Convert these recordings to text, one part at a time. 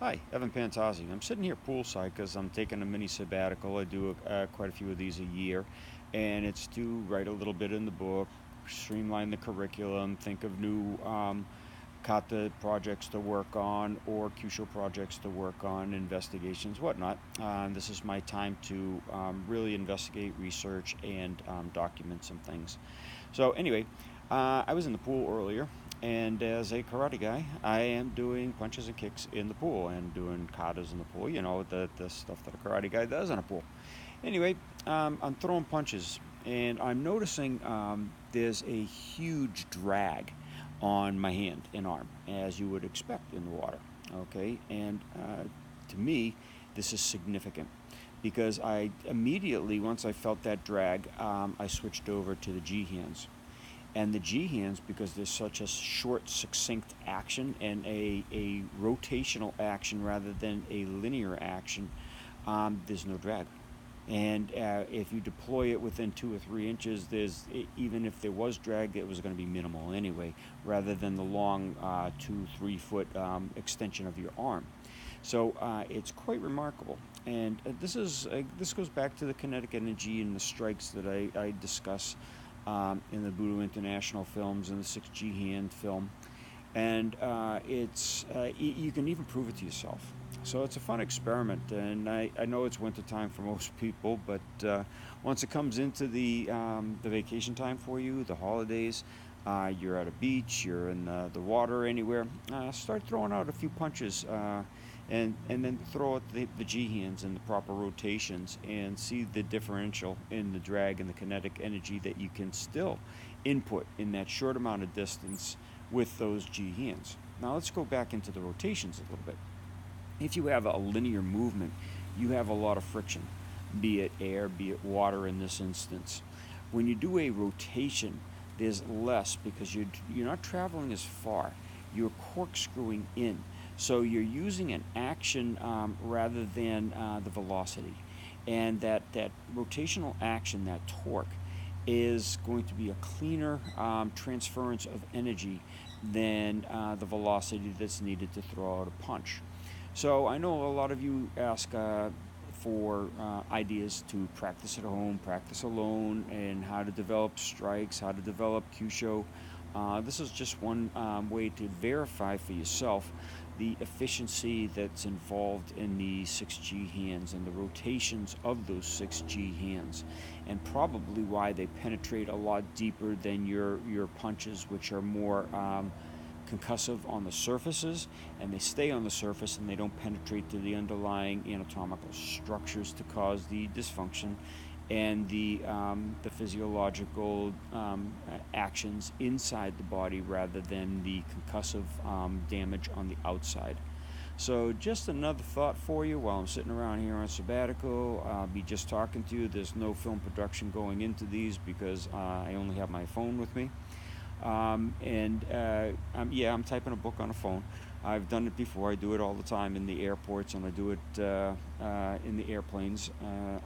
Hi, Evan Pantazi. I'm sitting here poolside because I'm taking a mini sabbatical. I do quite a few of these a year, and it's to write a little bit in the book, streamline the curriculum, think of new kata projects to work on or Kyusho projects to work on, investigations, whatnot. This is my time to really investigate, research, and document some things. So anyway, I was in the pool earlier, and as a karate guy, I am doing punches and kicks in the pool and doing katas in the pool. You know, the stuff that a karate guy does in a pool. Anyway, I'm throwing punches, and I'm noticing there's a huge drag on my hand and arm, as you would expect in the water. Okay, and to me, this is significant because I immediately, once I felt that drag, I switched over to the G hands. And the G hands, because there's such a short, succinct action and a rotational action rather than a linear action, there's no drag. And if you deploy it within 2 or 3 inches, even if there was drag, it was going to be minimal anyway, rather than the long 2, 3 foot extension of your arm. So it's quite remarkable. And this goes back to the kinetic energy and the strikes that I discuss in the Budo International films and the 6G hand film. And you can even prove it to yourself. So it's a fun experiment, and I know it's winter time for most people, but once it comes into the vacation time for you, the holidays, you're at a beach, you're in the water anywhere, start throwing out a few punches, and then throw out the G hands in the proper rotations and see the differential in the drag and the kinetic energy that you can still input in that short amount of distance with those G hands. Now let's go back into the rotations a little bit. If you have a linear movement, you have a lot of friction, be it air, be it water in this instance. When you do a rotation, there's less because you're not traveling as far. You're corkscrewing in. So you're using an action rather than the velocity. And that rotational action, that torque, is going to be a cleaner transference of energy than the velocity that's needed to throw out a punch. So I know a lot of you ask for ideas to practice at home, practice alone, and how to develop strikes, how to develop Kyusho. This is just one way to verify for yourself the efficiency that's involved in the 6G hands and the rotations of those 6G hands, and probably why they penetrate a lot deeper than your punches, which are more concussive on the surfaces, and they stay on the surface and they don't penetrate to the underlying anatomical structures to cause the dysfunction and the physiological actions inside the body rather than the concussive damage on the outside. So just another thought for you while I'm sitting around here on sabbatical. I'll be just talking to you. There's no film production going into these because I only have my phone with me. I'm typing a book on a phone. I've done it before. I do it all the time in the airports, and I do it in the airplanes.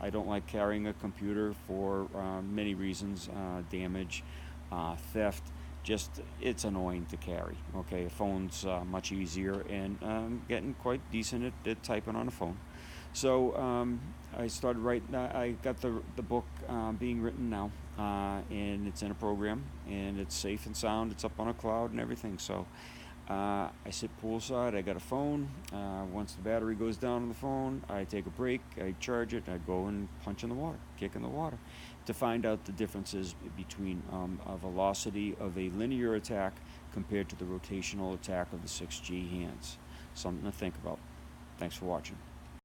I don't like carrying a computer for many reasons: damage, theft. Just it's annoying to carry. Okay, a phone's much easier, and I'm getting quite decent at typing on a phone. So I started writing. I got the book being written now, and it's in a program, and it's safe and sound. It's up on a cloud and everything. So I sit poolside. I got a phone. Once the battery goes down on the phone, I take a break. I charge it. I go and punch in the water, kick in the water, to find out the differences between a velocity of a linear attack compared to the rotational attack of the 6G hands. Something to think about. Thanks for watching.